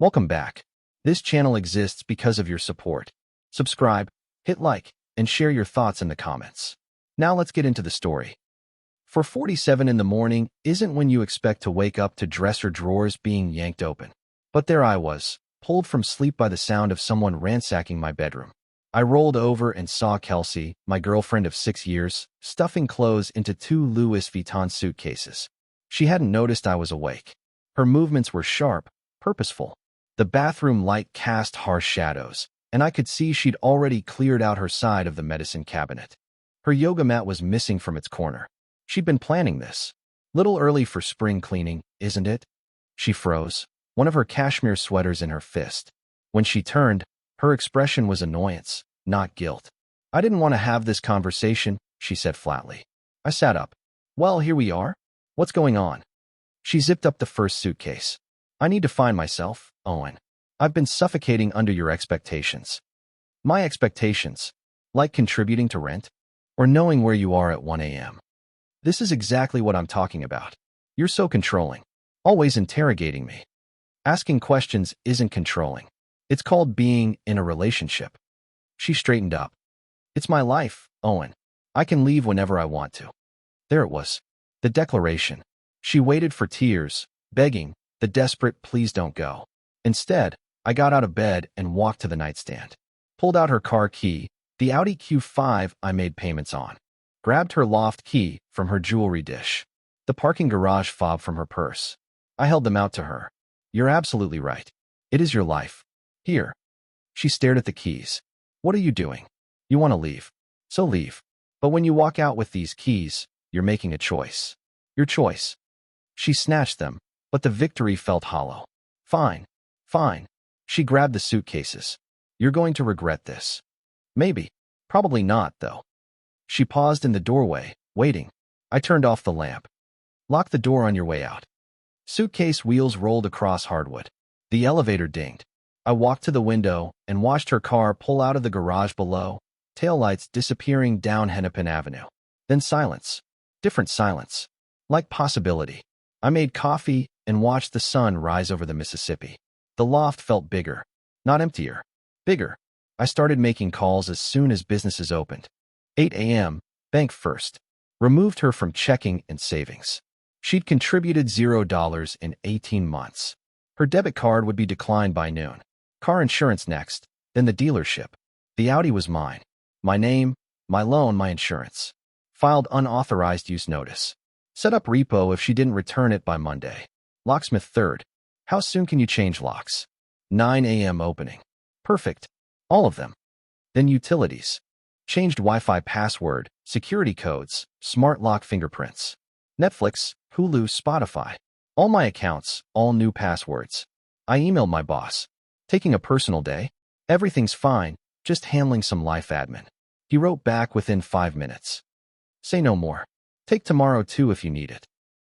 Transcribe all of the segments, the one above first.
Welcome back. This channel exists because of your support. Subscribe, hit like, and share your thoughts in the comments. Now let's get into the story. 4:47 in the morning isn't when you expect to wake up to dresser drawers being yanked open. But there I was, pulled from sleep by the sound of someone ransacking my bedroom. I rolled over and saw Kelsey, my girlfriend of 6 years, stuffing clothes into 2 Louis Vuitton suitcases. She hadn't noticed I was awake. Her movements were sharp, purposeful. The bathroom light cast harsh shadows, and I could see she'd already cleared out her side of the medicine cabinet. Her yoga mat was missing from its corner. She'd been planning this. Little early for spring cleaning, isn't it? She froze, one of her cashmere sweaters in her fist. When she turned, her expression was annoyance, not guilt. "I didn't want to have this conversation," she said flatly. I sat up. "Well, here we are. What's going on?" She zipped up the first suitcase. "I need to find myself, Owen. I've been suffocating under your expectations." "My expectations? Like contributing to rent? Or knowing where you are at 1 a.m.? This is exactly what I'm talking about. You're so controlling. Always interrogating me. Asking questions isn't controlling. It's called being in a relationship." She straightened up. "It's my life, Owen. I can leave whenever I want to." There it was. The declaration. She waited for tears, begging, the desperate "please don't go." Instead, I got out of bed and walked to the nightstand. Pulled out her car key, the Audi Q5 I made payments on. Grabbed her loft key from her jewelry dish. The parking garage fob from her purse. I held them out to her. "You're absolutely right. It is your life. Here." She stared at the keys. "What are you doing? You want to leave. So leave. But when you walk out with these keys, you're making a choice. Your choice." She snatched them, but the victory felt hollow. "Fine. Fine." She grabbed the suitcases. "You're going to regret this." "Maybe. Probably not, though." She paused in the doorway, waiting. I turned off the lamp. "Lock the door on your way out." Suitcase wheels rolled across hardwood. The elevator dinged. I walked to the window and watched her car pull out of the garage below, taillights disappearing down Hennepin Avenue. Then silence. Different silence. Like possibility. I made coffee and watched the sun rise over the Mississippi. The loft felt bigger. Not emptier. Bigger. I started making calls as soon as businesses opened. 8 a.m., bank first. Removed her from checking and savings. She'd contributed $0 in 18 months. Her debit card would be declined by noon. Car insurance next, then the dealership. The Audi was mine. My name, my loan, my insurance. Filed unauthorized use notice. Set up repo if she didn't return it by Monday. Locksmith third. How soon can you change locks? 9 a.m. opening. Perfect. All of them. Then utilities. Changed Wi-Fi password, security codes, smart lock fingerprints. Netflix, Hulu, Spotify. All my accounts, all new passwords. I emailed my boss. "Taking a personal day? Everything's fine, just handling some life admin." He wrote back within 5 minutes. "Say no more. Take tomorrow too if you need it."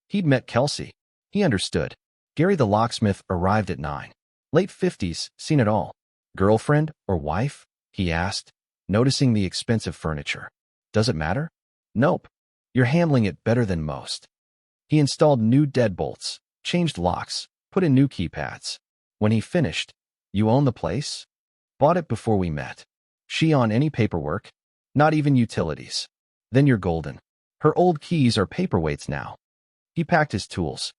He'd met Kelsey. He understood. Gary the locksmith arrived at 9. Late 50s, seen it all. "Girlfriend or wife?" he asked, noticing the expensive furniture. "Does it matter?" "Nope. You're handling it better than most." He installed new deadbolts, changed locks, put in new keypads. When he finished, "You own the place?" "Bought it before we met." "She on any paperwork?" "Not even utilities." "Then you're golden. Her old keys are paperweights now." He packed his tools.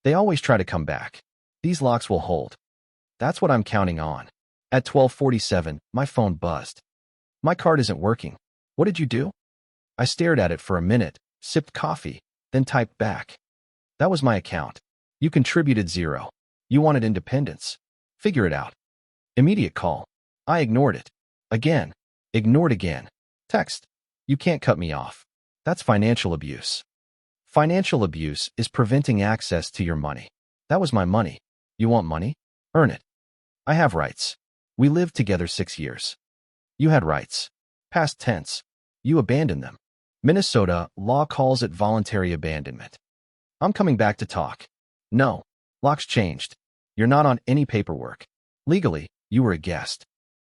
"They always try to come back. These locks will hold." "That's what I'm counting on." At 12:47, my phone buzzed. "My card isn't working." "What did you do?" I stared at it for a minute, sipped coffee, then typed back. "That was my account. You contributed $0. You wanted independence. Figure it out." Immediate call. I ignored it. Again. Ignored again. Text. "You can't cut me off. That's financial abuse." Financial abuse is preventing access to your money. That was my money. You want money? Earn it. I have rights. We lived together 6 years. You had rights. Past tense. You abandoned them. Minnesota law calls it voluntary abandonment. I'm coming back to talk. No. Lock's changed. You're not on any paperwork. Legally, you were a guest.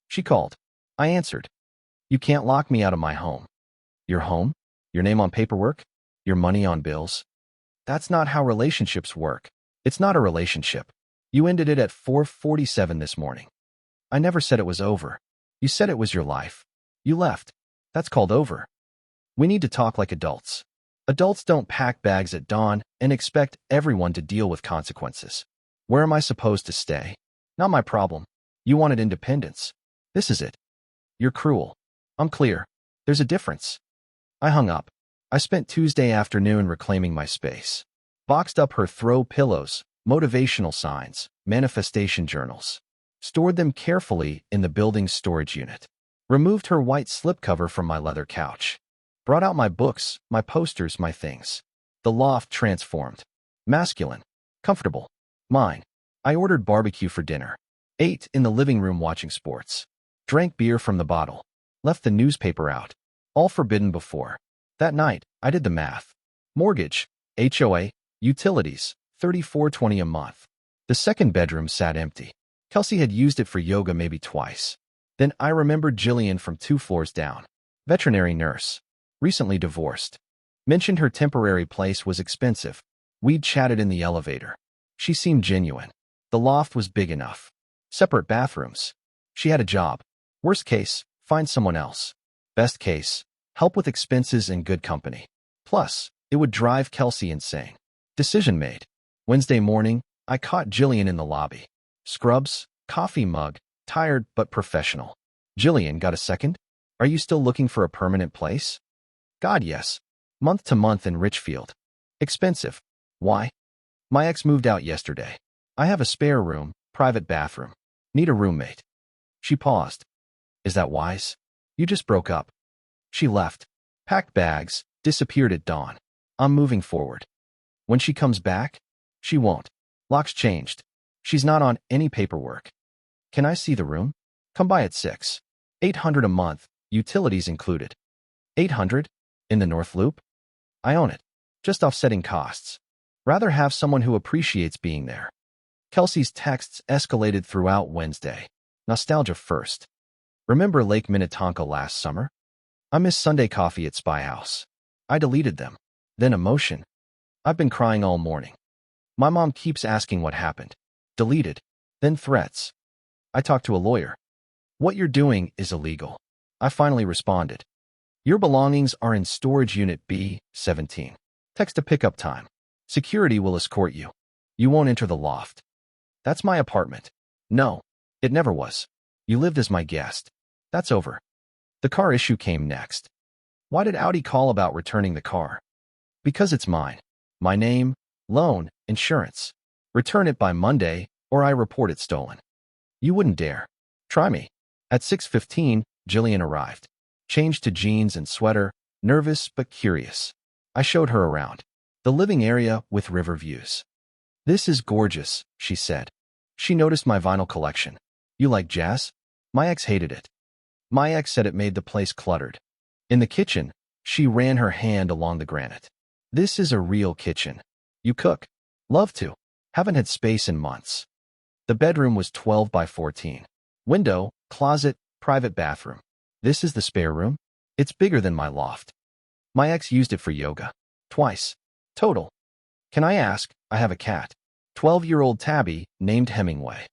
She called. I answered. You can't lock me out of my home. Your home? Your name on paperwork? Your money on bills? That's not how relationships work. It's not a relationship. You ended it at 4:47 this morning. I never said it was over. You said it was your life. You left. That's called over. We need to talk like adults. Adults don't pack bags at dawn and expect everyone to deal with consequences. Where am I supposed to stay? Not my problem. You wanted independence. This is it. You're cruel. I'm clear. There's a difference. I hung up. I spent Tuesday afternoon reclaiming my space. Boxed up her throw pillows, motivational signs, manifestation journals. Stored them carefully in the building's storage unit. Removed her white slipcover from my leather couch. Brought out my books, my posters, my things. The loft transformed. Masculine. Comfortable. Mine. I ordered barbecue for dinner. Ate in the living room watching sports. Drank beer from the bottle. Left the newspaper out. All forbidden before. That night, I did the math. Mortgage, HOA, utilities, $34.20 a month. The second bedroom sat empty. Kelsey had used it for yoga maybe twice. Then I remembered Jillian from 2 floors down. Veterinary nurse. Recently divorced. Mentioned her temporary place was expensive. We'd chatted in the elevator. She seemed genuine. The loft was big enough. Separate bathrooms. She had a job. Worst case, find someone else. Best case, help with expenses and good company. Plus, it would drive Kelsey insane. Decision made. Wednesday morning, I caught Jillian in the lobby. Scrubs, coffee mug, tired but professional. Jillian, got a second? Are you still looking for a permanent place? God, yes. Month to month in Richfield. Expensive. Why? My ex moved out yesterday. I have a spare room, private bathroom. Need a roommate. She paused. Is that wise? You just broke up. She left. Packed bags, disappeared at dawn. I'm moving forward. When she comes back? She won't. Lock's changed. She's not on any paperwork. Can I see the room? Come by at 6. $800 a month, utilities included. $800? In the North Loop? I own it. Just offsetting costs. Rather have someone who appreciates being there. Kelsey's texts escalated throughout Wednesday. Nostalgia first. Remember Lake Minnetonka last summer? I miss Sunday coffee at Spy House. I deleted them. Then emotion. I've been crying all morning. My mom keeps asking what happened. Deleted. Then threats. I talked to a lawyer. What you're doing is illegal. I finally responded. Your belongings are in storage unit B17. Text to pickup time. Security will escort you. You won't enter the loft. That's my apartment. No, it never was. You lived as my guest. That's over. The car issue came next. Why did Audi call about returning the car? Because it's mine. My name, loan, insurance. Return it by Monday, or I report it stolen. You wouldn't dare. Try me. At 6:15, Jillian arrived. Changed to jeans and sweater, nervous but curious. I showed her around. The living area with river views. This is gorgeous, she said. She noticed my vinyl collection. You like jazz? My ex hated it. My ex said it made the place cluttered. In the kitchen, she ran her hand along the granite. This is a real kitchen. You cook? Love to. Haven't had space in months. The bedroom was 12 by 14. Window, closet, private bathroom. This is the spare room? It's bigger than my loft. My ex used it for yoga. Twice. Total. Can I ask? I have a cat. 12-year-old tabby, named Hemingway.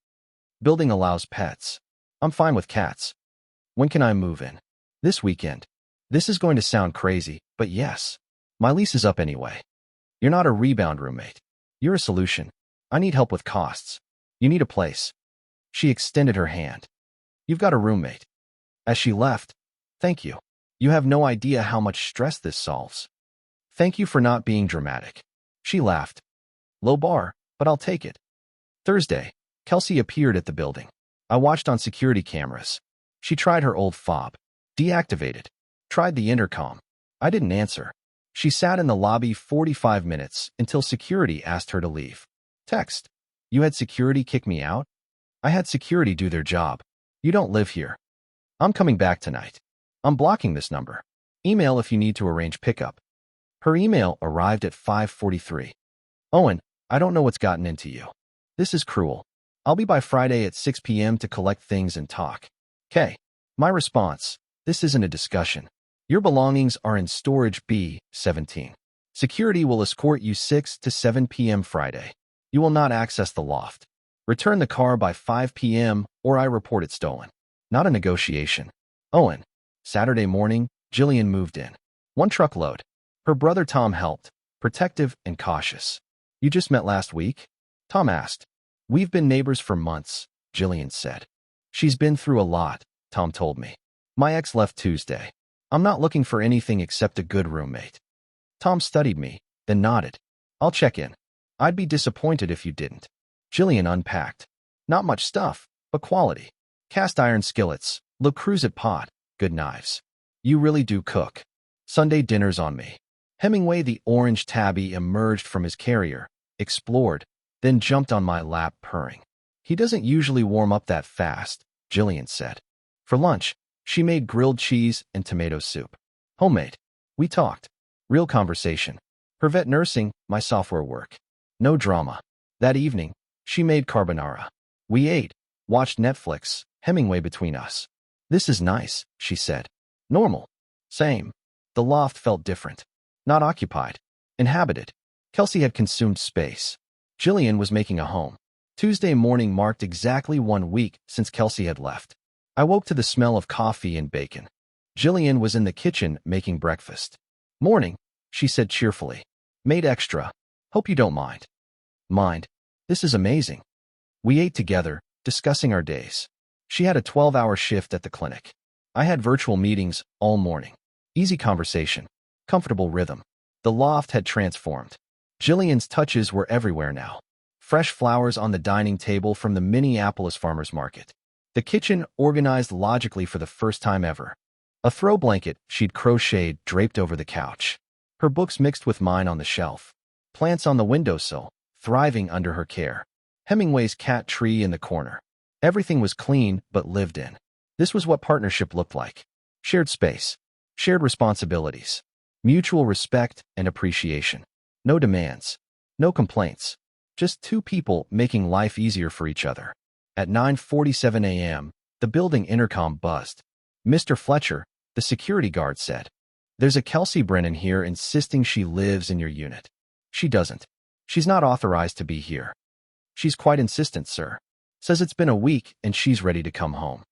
Building allows pets. I'm fine with cats. When can I move in? This weekend. This is going to sound crazy, but yes. My lease is up anyway. You're not a rebound roommate. You're a solution. I need help with costs. You need a place. She extended her hand. You've got a roommate. As she left, thank you. You have no idea how much stress this solves. Thank you for not being dramatic. She laughed. Low bar, but I'll take it. Thursday, Kelsey appeared at the building. I watched on security cameras. She tried her old fob. Deactivated. Tried the intercom. I didn't answer. She sat in the lobby 45 minutes until security asked her to leave. Text. You had security kick me out? I had security do their job. You don't live here. I'm coming back tonight. I'm blocking this number. Email if you need to arrange pickup. Her email arrived at 5:43. Owen, I don't know what's gotten into you. This is cruel. I'll be by Friday at 6 p.m. to collect things and talk. K. My response. This isn't a discussion. Your belongings are in storage B17. Security will escort you 6 to 7 p.m. Friday. You will not access the loft. Return the car by 5 p.m. or I report it stolen. Not a negotiation. Owen. Saturday morning, Jillian moved in. One truckload. Her brother Tom helped, protective and cautious. You just met last week? Tom asked. We've been neighbors for months, Jillian said. She's been through a lot, Tom told me. My ex left Tuesday. I'm not looking for anything except a good roommate. Tom studied me, then nodded. I'll check in. I'd be disappointed if you didn't. Jillian unpacked. Not much stuff, but quality. Cast iron skillets, Le Creuset pot, good knives. You really do cook. Sunday dinner's on me. Hemingway the orange tabby emerged from his carrier, explored, then jumped on my lap purring. He doesn't usually warm up that fast, Jillian said. For lunch, she made grilled cheese and tomato soup. Homemade. We talked. Real conversation. Her vet nursing, my software work. No drama. That evening, she made carbonara. We ate, watched Netflix, Hemingway between us. This is nice, she said. Normal. Same. The loft felt different. Not occupied. Inhabited. Kelsey had consumed space. Jillian was making a home. Tuesday morning marked exactly 1 week since Kelsey had left. I woke to the smell of coffee and bacon. Jillian was in the kitchen making breakfast. Morning, she said cheerfully. Made extra. Hope you don't mind. Mind. This is amazing. We ate together, discussing our days. She had a 12-hour shift at the clinic. I had virtual meetings all morning. Easy conversation. Comfortable rhythm. The loft had transformed. Jillian's touches were everywhere now. Fresh flowers on the dining table from the Minneapolis farmers market. The kitchen organized logically for the first time ever. A throw blanket she'd crocheted draped over the couch. Her books mixed with mine on the shelf. Plants on the windowsill, thriving under her care. Hemingway's cat tree in the corner. Everything was clean but lived in. This was what partnership looked like. Shared space. Shared responsibilities. Mutual respect and appreciation. No demands. No complaints. Just two people making life easier for each other. At 9:47 a.m., the building intercom buzzed. Mr. Fletcher, the security guard said. There's a Kelsey Brennan here insisting she lives in your unit. She doesn't. She's not authorized to be here. She's quite insistent, sir. Says it's been a week and she's ready to come home.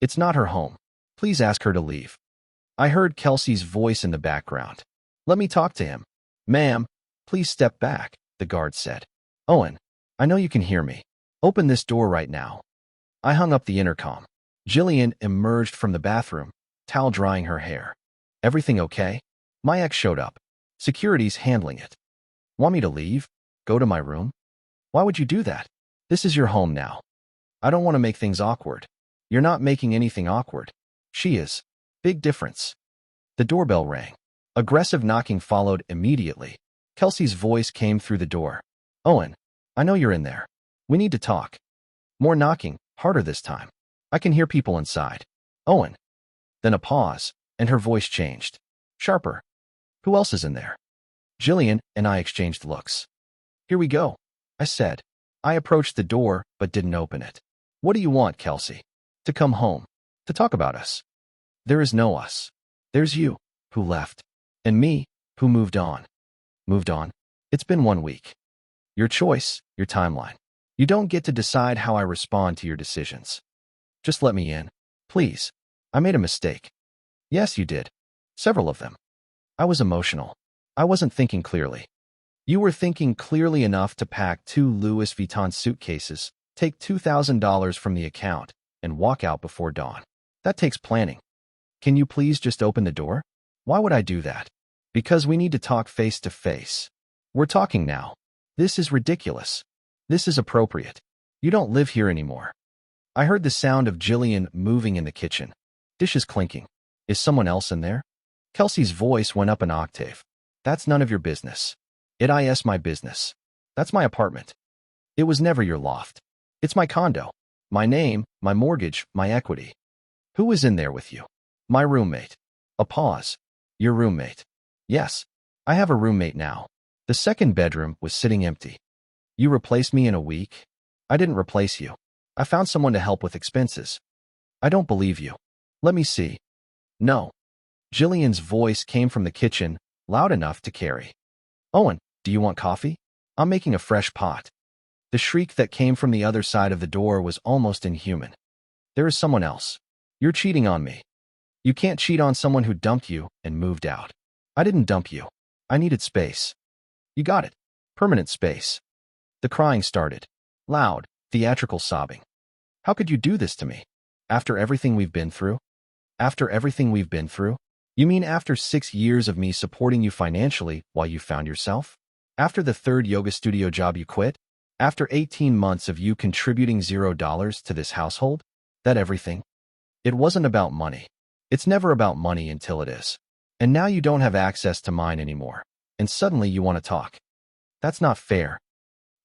It's not her home. Please ask her to leave. I heard Kelsey's voice in the background. Let me talk to him. Ma'am, please step back, the guard said. Owen, I know you can hear me. Open this door right now. I hung up the intercom. Jillian emerged from the bathroom, towel drying her hair. Everything okay? My ex showed up. Security's handling it. Want me to leave? Go to my room? Why would you do that? This is your home now. I don't want to make things awkward. You're not making anything awkward. She is. Big difference. The doorbell rang. Aggressive knocking followed immediately. Kelsey's voice came through the door. Owen, I know you're in there. We need to talk. More knocking, harder this time. I can hear people inside. Owen. Then a pause, and her voice changed. Sharper. Who else is in there? Jillian and I exchanged looks. Here we go, I said. I approached the door, but didn't open it. What do you want, Kelsey? To come home. To talk about us. There is no us. There's you, who left. And me, who moved on. Moved on? It's been 1 week. Your choice, your timeline. You don't get to decide how I respond to your decisions. Just let me in. Please. I made a mistake. Yes, you did. Several of them. I was emotional. I wasn't thinking clearly. You were thinking clearly enough to pack 2 Louis Vuitton suitcases, take $2,000 from the account, and walk out before dawn. That takes planning. Can you please just open the door? Why would I do that? Because we need to talk face to face. We're talking now. This is ridiculous. This is appropriate. You don't live here anymore. I heard the sound of Jillian moving in the kitchen. Dishes clinking. Is someone else in there? Kelsey's voice went up an octave. That's none of your business. It is my business. That's my apartment. It was never your loft. It's my condo. My name, my mortgage, my equity. Who was in there with you? My roommate. A pause. Your roommate. Yes. I have a roommate now. The second bedroom was sitting empty. You replaced me in a week? I didn't replace you. I found someone to help with expenses. I don't believe you. Let me see. No. Jillian's voice came from the kitchen, loud enough to carry. Owen, do you want coffee? I'm making a fresh pot. The shriek that came from the other side of the door was almost inhuman. There is someone else. You're cheating on me. You can't cheat on someone who dumped you and moved out. I didn't dump you. I needed space. You got it. Permanent space. The crying started. Loud, theatrical sobbing. How could you do this to me? After everything we've been through? After everything we've been through? You mean after 6 years of me supporting you financially while you found yourself? After the third yoga studio job you quit? After 18 months of you contributing $0 to this household? That everything? It wasn't about money. It's never about money until it is. And now you don't have access to mine anymore. And suddenly you want to talk. That's not fair.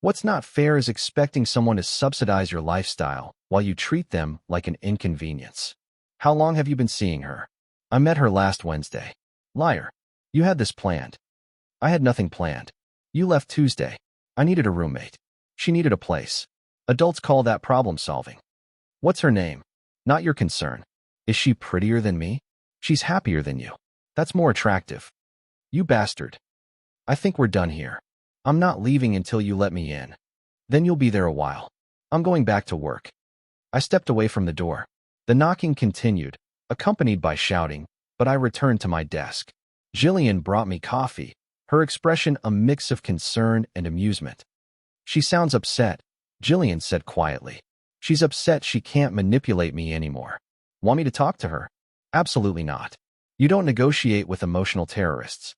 What's not fair is expecting someone to subsidize your lifestyle while you treat them like an inconvenience. How long have you been seeing her? I met her last Wednesday. Liar. You had this planned. I had nothing planned. You left Tuesday. I needed a roommate. She needed a place. Adults call that problem solving. What's her name? Not your concern. Is she prettier than me? She's happier than you. That's more attractive. You bastard. I think we're done here. I'm not leaving until you let me in. Then you'll be there a while. I'm going back to work. I stepped away from the door. The knocking continued, accompanied by shouting, but I returned to my desk. Jillian brought me coffee, her expression a mix of concern and amusement. She sounds upset, Jillian said quietly. She's upset she can't manipulate me anymore. Want me to talk to her? Absolutely not. You don't negotiate with emotional terrorists.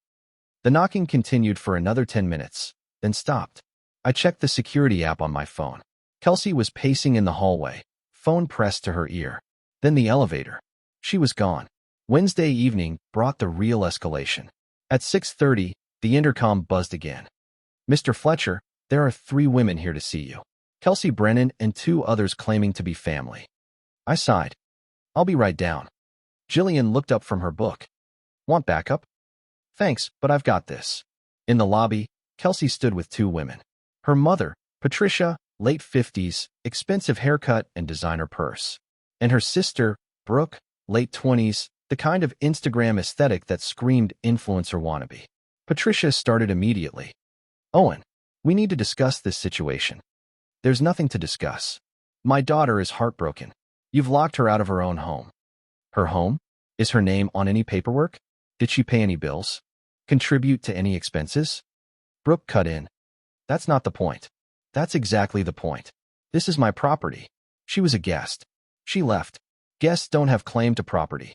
The knocking continued for another 10 minutes, then stopped. I checked the security app on my phone. Kelsey was pacing in the hallway, phone pressed to her ear. Then the elevator. She was gone. Wednesday evening brought the real escalation. At 6:30, the intercom buzzed again. Mr. Fletcher, there are 3 women here to see you. Kelsey Brennan and 2 others claiming to be family. I sighed. I'll be right down. Jillian looked up from her book. Want backup? Thanks, but I've got this. In the lobby, Kelsey stood with 2 women. Her mother, Patricia, late 50s, expensive haircut and designer purse. And her sister, Brooke, late 20s, the kind of Instagram aesthetic that screamed influencer wannabe. Patricia started immediately. Owen, we need to discuss this situation. There's nothing to discuss. My daughter is heartbroken. You've locked her out of her own home. Her home? Is her name on any paperwork? Did she pay any bills? Contribute to any expenses? Brooke cut in. That's not the point. That's exactly the point. This is my property. She was a guest. She left. Guests don't have claim to property.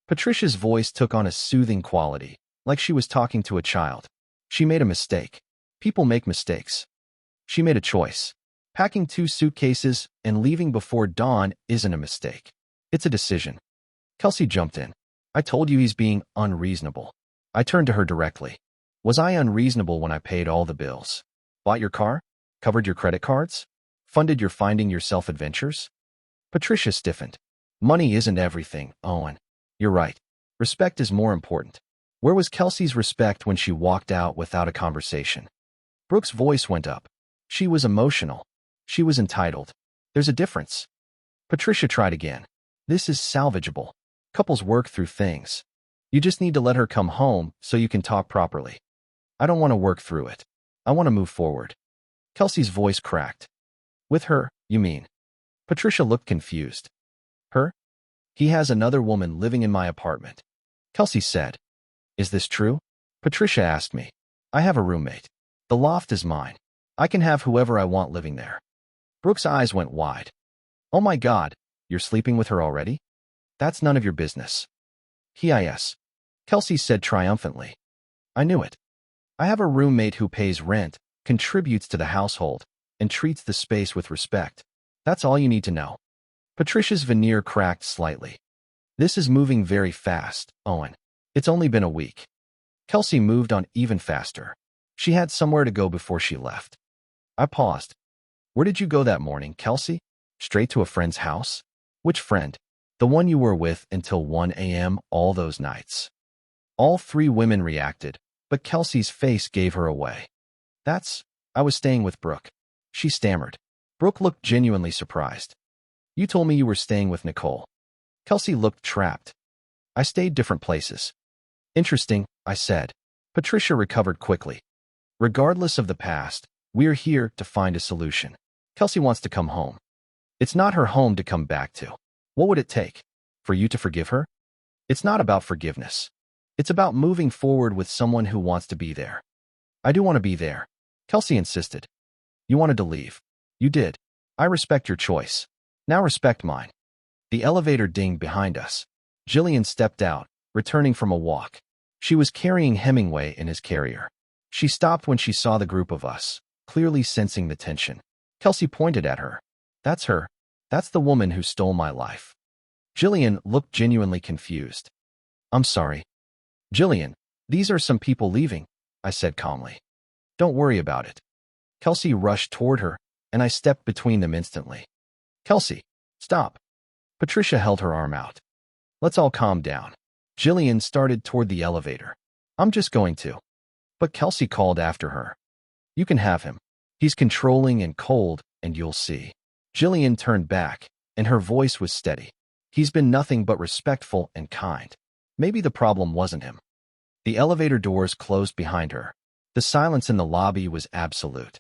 Patricia's voice took on a soothing quality, like she was talking to a child. She made a mistake. People make mistakes. She made a choice. Packing 2 suitcases and leaving before dawn isn't a mistake. It's a decision. Kelsey jumped in. I told you he's being unreasonable. I turned to her directly. Was I unreasonable when I paid all the bills? Bought your car? Covered your credit cards? Funded your finding yourself adventures? Patricia stiffened. Money isn't everything, Owen. You're right. Respect is more important. Where was Kelsey's respect when she walked out without a conversation? Brooke's voice went up. She was emotional. She was entitled. There's a difference. Patricia tried again. This is salvageable. Couples work through things. You just need to let her come home so you can talk properly. I don't want to work through it. I want to move forward. Kelsey's voice cracked. With her, you mean? Patricia looked confused. Her? He has another woman living in my apartment. Kelsey said. Is this true? Patricia asked me. I have a roommate. The loft is mine. I can have whoever I want living there. Brooke's eyes went wide. Oh my God, you're sleeping with her already? That's none of your business. His. Kelsey said triumphantly. I knew it. I have a roommate who pays rent, contributes to the household, and treats the space with respect. That's all you need to know. Patricia's veneer cracked slightly. This is moving very fast, Owen. It's only been a week. Kelsey moved on even faster. She had somewhere to go before she left. I paused. Where did you go that morning, Kelsey? Straight to a friend's house? Which friend? The one you were with until 1 a.m. all those nights. All 3 women reacted, but Kelsey's face gave her away. I was staying with Brooke. She stammered. Brooke looked genuinely surprised. You told me you were staying with Nicole. Kelsey looked trapped. I stayed different places. Interesting, I said. Patricia recovered quickly. Regardless of the past, We're here to find a solution. Kelsey wants to come home. It's not her home to come back to. What would it take? For you to forgive her? It's not about forgiveness. It's about moving forward with someone who wants to be there. I do want to be there. Kelsey insisted. You wanted to leave. You did. I respect your choice. Now respect mine. The elevator dinged behind us. Jillian stepped out, returning from a walk. She was carrying Hemingway in his carrier. She stopped when she saw the group of us, clearly sensing the tension. Kelsey pointed at her. That's her. That's the woman who stole my life. Jillian looked genuinely confused. I'm sorry. Jillian, these are some people leaving, I said calmly. Don't worry about it. Kelsey rushed toward her, and I stepped between them instantly. Kelsey, stop. Patricia held her arm out. Let's all calm down. Jillian started toward the elevator. I'm just going to. But Kelsey called after her. You can have him. He's controlling and cold, and you'll see. Jillian turned back, and her voice was steady. He's been nothing but respectful and kind. Maybe the problem wasn't him. The elevator doors closed behind her. The silence in the lobby was absolute.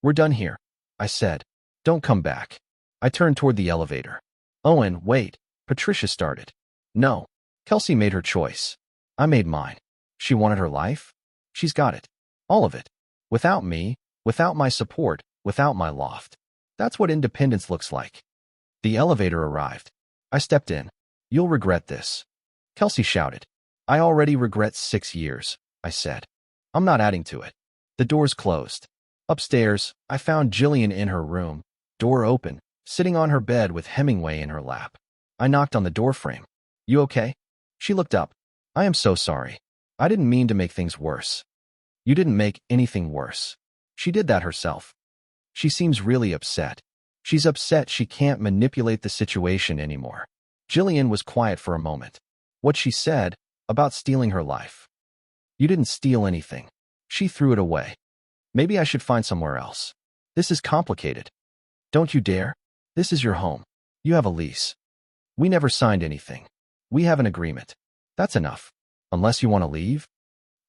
We're done here, I said. Don't come back. I turned toward the elevator. Owen, wait, Patricia started. No. Kelsey made her choice. I made mine. She wanted her life. She's got it. All of it. Without me, without my support, without my loft. That's what independence looks like. The elevator arrived. I stepped in. You'll regret this. Kelsey shouted. I already regret 6 years, I said. I'm not adding to it. The doors closed. Upstairs, I found Jillian in her room, door open, sitting on her bed with Hemingway in her lap. I knocked on the doorframe. You okay? She looked up. I am so sorry. I didn't mean to make things worse. You didn't make anything worse. She did that herself. She seems really upset. She's upset she can't manipulate the situation anymore. Jillian was quiet for a moment. What she said about stealing her life. You didn't steal anything. She threw it away. Maybe I should find somewhere else. This is complicated. Don't you dare. This is your home. You have a lease. We never signed anything. We have an agreement. That's enough. Unless you want to leave?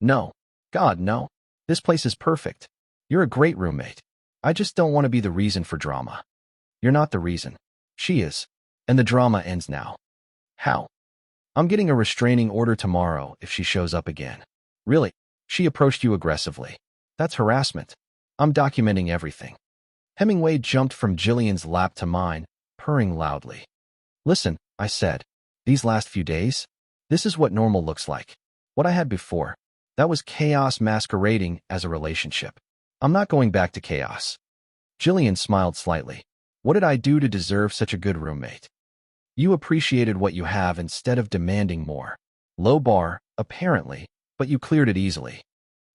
No. God, no. This place is perfect. You're a great roommate. I just don't want to be the reason for drama. You're not the reason. She is. And the drama ends now. How? I'm getting a restraining order tomorrow if she shows up again. Really? She approached you aggressively. That's harassment. I'm documenting everything. Hemingway jumped from Jillian's lap to mine, purring loudly. Listen, I said. These last few days, this is what normal looks like. What I had before, that was chaos masquerading as a relationship. I'm not going back to chaos. Jillian smiled slightly. What did I do to deserve such a good roommate? You appreciated what you have instead of demanding more. Low bar, apparently, but you cleared it easily.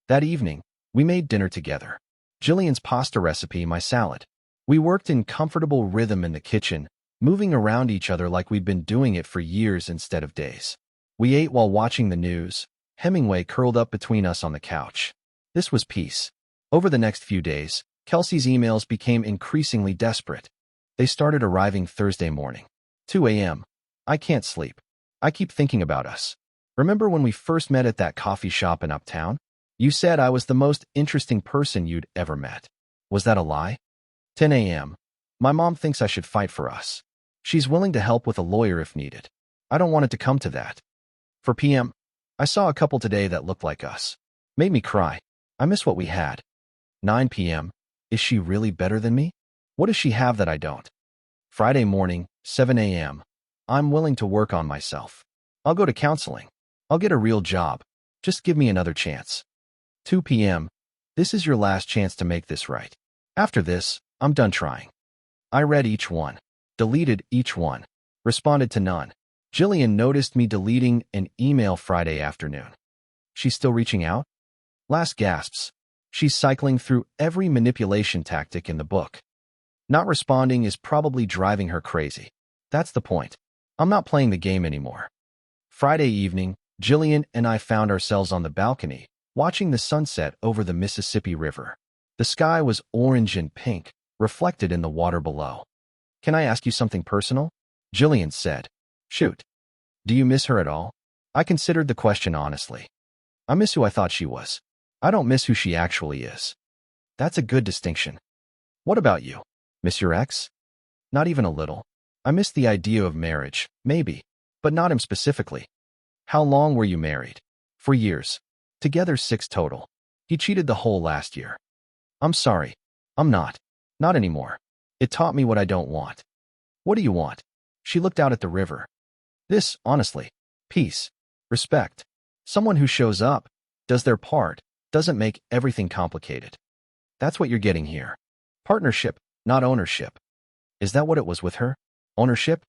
That evening, we made dinner together. Jillian's pasta recipe, my salad. We worked in comfortable rhythm in the kitchen, moving around each other like we'd been doing it for years instead of days. We ate while watching the news, Hemingway curled up between us on the couch. This was peace. Over the next few days, Kelsey's emails became increasingly desperate. They started arriving Thursday morning. 2 a.m. I can't sleep. I keep thinking about us. Remember when we first met at that coffee shop in Uptown? You said I was the most interesting person you'd ever met. Was that a lie? 10 a.m. My mom thinks I should fight for us. She's willing to help with a lawyer if needed. I don't want it to come to that. 4 p.m. I saw a couple today that looked like us. Made me cry. I miss what we had. 9 p.m. Is she really better than me? What does she have that I don't? Friday morning, 7 a.m. I'm willing to work on myself. I'll go to counseling. I'll get a real job. Just give me another chance. 2 p.m. This is your last chance to make this right. After this, I'm done trying. I read each one, deleted each one, responded to none. Jillian noticed me deleting an email Friday afternoon. She's still reaching out? Last gasps. She's cycling through every manipulation tactic in the book. Not responding is probably driving her crazy. That's the point. I'm not playing the game anymore. Friday evening, Jillian and I found ourselves on the balcony, watching the sunset over the Mississippi River. The sky was orange and pink, reflected in the water below. Can I ask you something personal? Jillian said. Shoot. Do you miss her at all? I considered the question honestly. I miss who I thought she was. I don't miss who she actually is. That's a good distinction. What about you? Miss your ex? Not even a little. I miss the idea of marriage, maybe, but not him specifically. How long were you married? 4 years. Together 6 total. He cheated the whole last year. I'm sorry. I'm not. Not anymore. It taught me what I don't want. What do you want? She looked out at the river. This, honestly. Peace. Respect. Someone who shows up, does their part, doesn't make everything complicated. That's what you're getting here. Partnership, not ownership. Is that what it was with her? Ownership?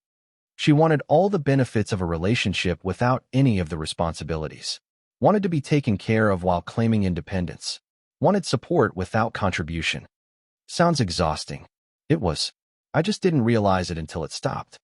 She wanted all the benefits of a relationship without any of the responsibilities. Wanted to be taken care of while claiming independence. Wanted support without contribution. Sounds exhausting. It was. I just didn't realize it until it stopped.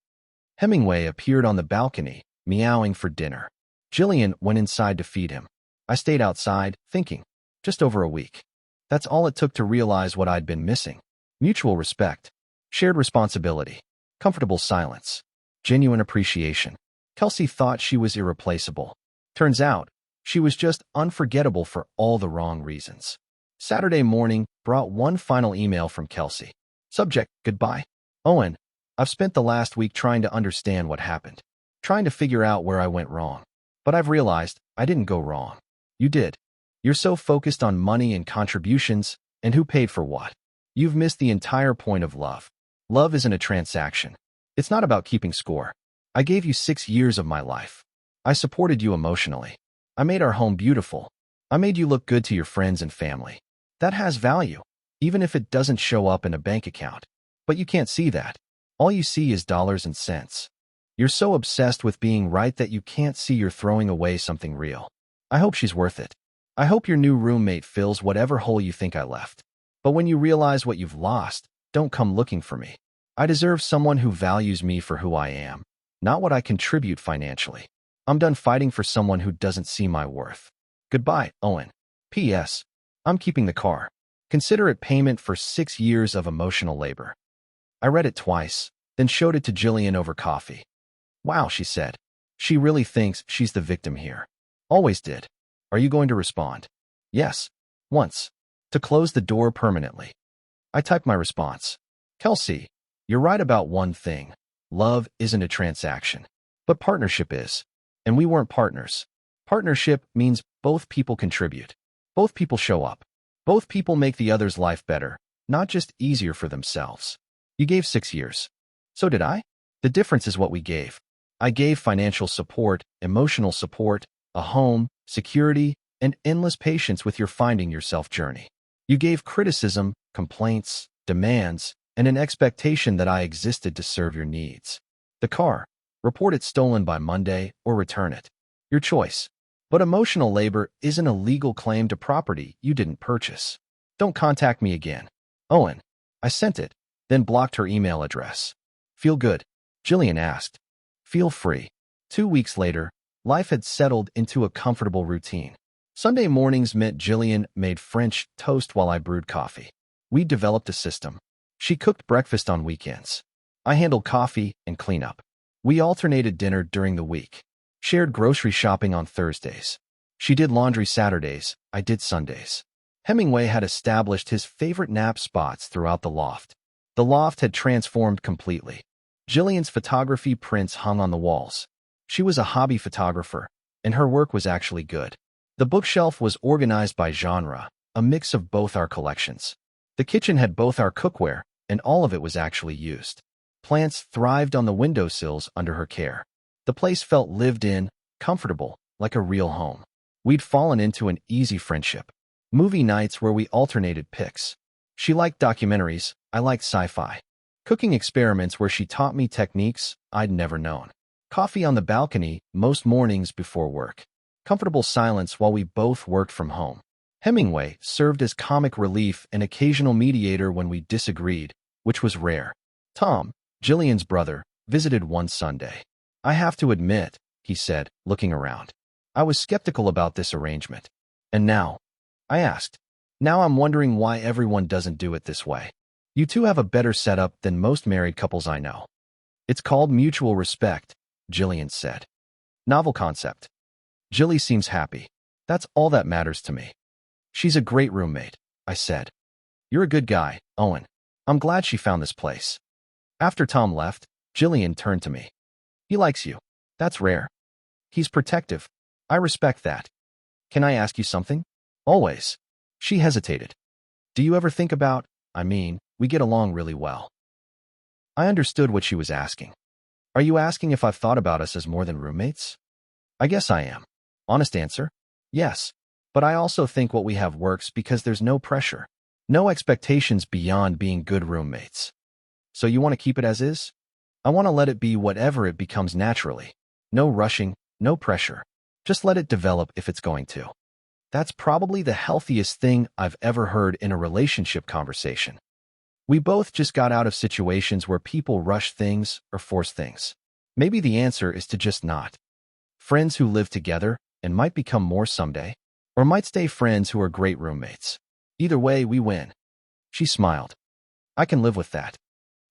Hemingway appeared on the balcony, meowing for dinner. Jillian went inside to feed him. I stayed outside, thinking. Just over a week. That's all it took to realize what I'd been missing. Mutual respect. Shared responsibility. Comfortable silence. Genuine appreciation. Kelsey thought she was irreplaceable. Turns out, she was just unforgettable for all the wrong reasons. Saturday morning brought one final email from Kelsey. Subject, goodbye. Owen, I've spent the last week trying to understand what happened. Trying to figure out where I went wrong. But I've realized I didn't go wrong. You did. You're so focused on money and contributions and who paid for what. You've missed the entire point of love. Love isn't a transaction. It's not about keeping score. I gave you 6 years of my life. I supported you emotionally. I made our home beautiful. I made you look good to your friends and family. That has value, even if it doesn't show up in a bank account. But you can't see that. All you see is dollars and cents. You're so obsessed with being right that you can't see you're throwing away something real. I hope she's worth it. I hope your new roommate fills whatever hole you think I left. But when you realize what you've lost, don't come looking for me. I deserve someone who values me for who I am, not what I contribute financially. I'm done fighting for someone who doesn't see my worth. Goodbye, Owen. P.S. I'm keeping the car. Consider it payment for 6 years of emotional labor. I read it twice, then showed it to Jillian over coffee. Wow, she said. She really thinks she's the victim here. Always did. Are you going to respond? Yes. Once. To close the door permanently. I typed my response. Kelsey, you're right about one thing. Love isn't a transaction. But partnership is. And we weren't partners. Partnership means both people contribute. Both people show up. Both people make the other's life better, not just easier for themselves. You gave 6 years. So did I? The difference is what we gave. I gave financial support, emotional support, a home, security, and endless patience with your finding yourself journey. You gave criticism, complaints, demands, and an expectation that I existed to serve your needs. The car. Report it stolen by Monday or return it. Your choice. But emotional labor isn't a legal claim to property you didn't purchase. Don't contact me again. Owen. I sent it, then blocked her email address. Feel good? Jillian asked. Feel free. 2 weeks later, life had settled into a comfortable routine. Sunday mornings meant Jillian made French toast while I brewed coffee. We developed a system. She cooked breakfast on weekends. I handled coffee and cleanup. We alternated dinner during the week. Shared grocery shopping on Thursdays. She did laundry Saturdays, I did Sundays. Hemingway had established his favorite nap spots throughout the loft. The loft had transformed completely. Jillian's photography prints hung on the walls. She was a hobby photographer, and her work was actually good. The bookshelf was organized by genre, a mix of both our collections. The kitchen had both our cookware, and all of it was actually used. Plants thrived on the windowsills under her care. The place felt lived in, comfortable, like a real home. We'd fallen into an easy friendship. Movie nights where we alternated picks. She liked documentaries, I liked sci-fi. Cooking experiments where she taught me techniques I'd never known. Coffee on the balcony most mornings before work. Comfortable silence while we both worked from home. Hemingway served as comic relief and occasional mediator when we disagreed, which was rare. Tom, Jillian's brother, visited one Sunday. I have to admit, he said, looking around. I was skeptical about this arrangement. And now? I asked. Now I'm wondering why everyone doesn't do it this way. You two have a better setup than most married couples I know. It's called mutual respect, Jillian said. Novel concept. Jilly seems happy. That's all that matters to me. She's a great roommate, I said. You're a good guy, Owen. I'm glad she found this place. After Tom left, Jillian turned to me. He likes you. That's rare. He's protective. I respect that. Can I ask you something? Always. She hesitated. Do you ever think about, we get along really well. I understood what she was asking. Are you asking if I've thought about us as more than roommates? I guess I am. Honest answer? Yes. But I also think what we have works because there's no pressure. No expectations beyond being good roommates. So you want to keep it as is? I want to let it be whatever it becomes naturally. No rushing, no pressure. Just let it develop if it's going to. That's probably the healthiest thing I've ever heard in a relationship conversation. We both just got out of situations where people rush things or force things. Maybe the answer is to just not. Friends who live together and might become more someday, or might stay friends who are great roommates. Either way, we win. She smiled. I can live with that.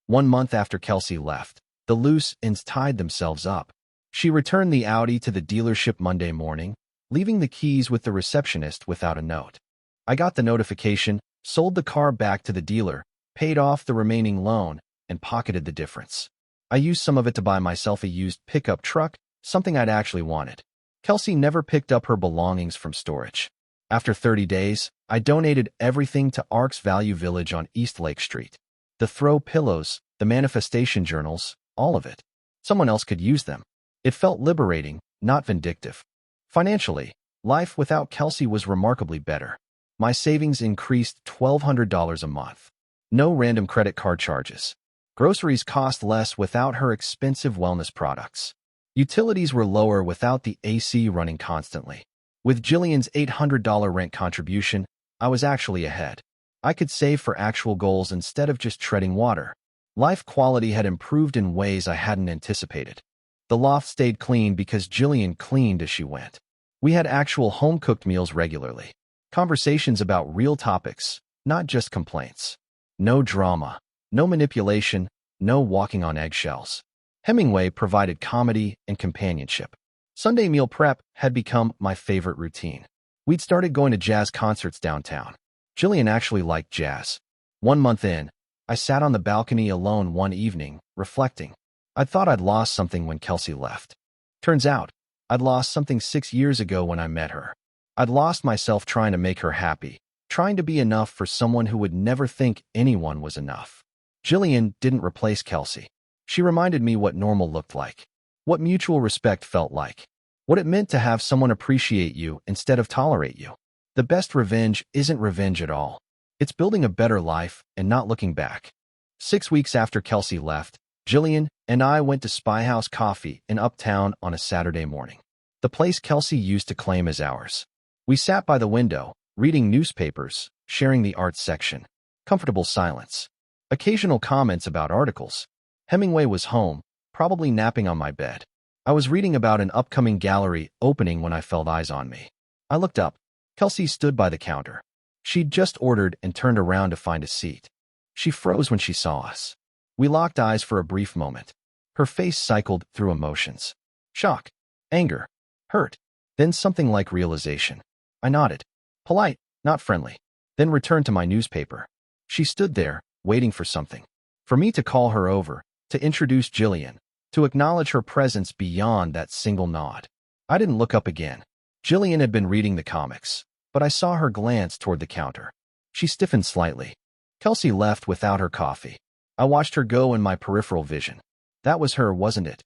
1 month after Kelsey left, the loose ends tied themselves up. She returned the Audi to the dealership Monday morning, leaving the keys with the receptionist without a note. I got the notification, sold the car back to the dealer, paid off the remaining loan, and pocketed the difference. I used some of it to buy myself a used pickup truck, something I'd actually wanted. Kelsey never picked up her belongings from storage. After 30 days, I donated everything to Ark's Value Village on East Lake Street. The throw pillows, the manifestation journals, all of it. Someone else could use them. It felt liberating, not vindictive. Financially, life without Kelsey was remarkably better. My savings increased $1,200 a month. No random credit card charges. Groceries cost less without her expensive wellness products. Utilities were lower without the AC running constantly. With Jillian's $800 rent contribution, I was actually ahead. I could save for actual goals instead of just treading water. Life quality had improved in ways I hadn't anticipated. The loft stayed clean because Jillian cleaned as she went. We had actual home-cooked meals regularly. Conversations about real topics, not just complaints. No drama, no manipulation, no walking on eggshells. Hemingway provided comedy and companionship. Sunday meal prep had become my favorite routine. We'd started going to jazz concerts downtown. Jillian actually liked jazz. 1 month in, I sat on the balcony alone one evening, reflecting. I thought I'd lost something when Kelsey left. Turns out, I'd lost something 6 years ago when I met her. I'd lost myself trying to make her happy, trying to be enough for someone who would never think anyone was enough. Jillian didn't replace Kelsey. She reminded me what normal looked like, what mutual respect felt like, what it meant to have someone appreciate you instead of tolerate you. The best revenge isn't revenge at all. It's building a better life and not looking back. 6 weeks after Kelsey left, Jillian and I went to Spy House Coffee in Uptown on a Saturday morning. The place Kelsey used to claim as ours. We sat by the window, reading newspapers, sharing the arts section. Comfortable silence. Occasional comments about articles. Hemingway was home, probably napping on my bed. I was reading about an upcoming gallery opening when I felt eyes on me. I looked up. Kelsey stood by the counter. She'd just ordered and turned around to find a seat. She froze when she saw us. We locked eyes for a brief moment. Her face cycled through emotions. Shock, anger, hurt, then something like realization. I nodded. Polite, not friendly. Then returned to my newspaper. She stood there, waiting for something. For me to call her over, to introduce Jillian, to acknowledge her presence beyond that single nod. I didn't look up again. Jillian had been reading the comics, but I saw her glance toward the counter. She stiffened slightly. Kelsey left without her coffee. I watched her go in my peripheral vision. That was her, wasn't it?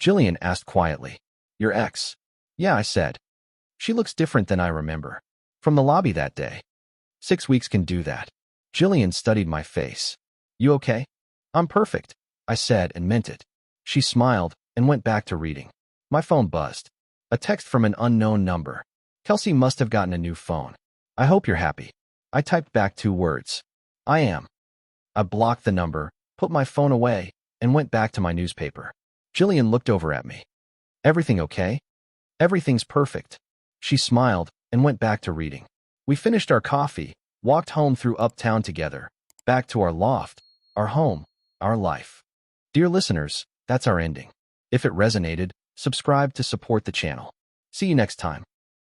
Jillian asked quietly. Your ex? Yeah, I said. She looks different than I remember. From the lobby that day. 6 weeks can do that. Jillian studied my face. You okay? I'm perfect, I said and meant it. She smiled and went back to reading. My phone buzzed. A text from an unknown number. Kelsey must have gotten a new phone. I hope you're happy. I typed back 2 words. I am. I blocked the number, put my phone away, and went back to my newspaper. Jillian looked over at me. Everything okay? Everything's perfect. She smiled and went back to reading. We finished our coffee, walked home through Uptown together, back to our loft, our home, our life. Dear listeners, that's our ending. If it resonated, subscribe to support the channel. See you next time.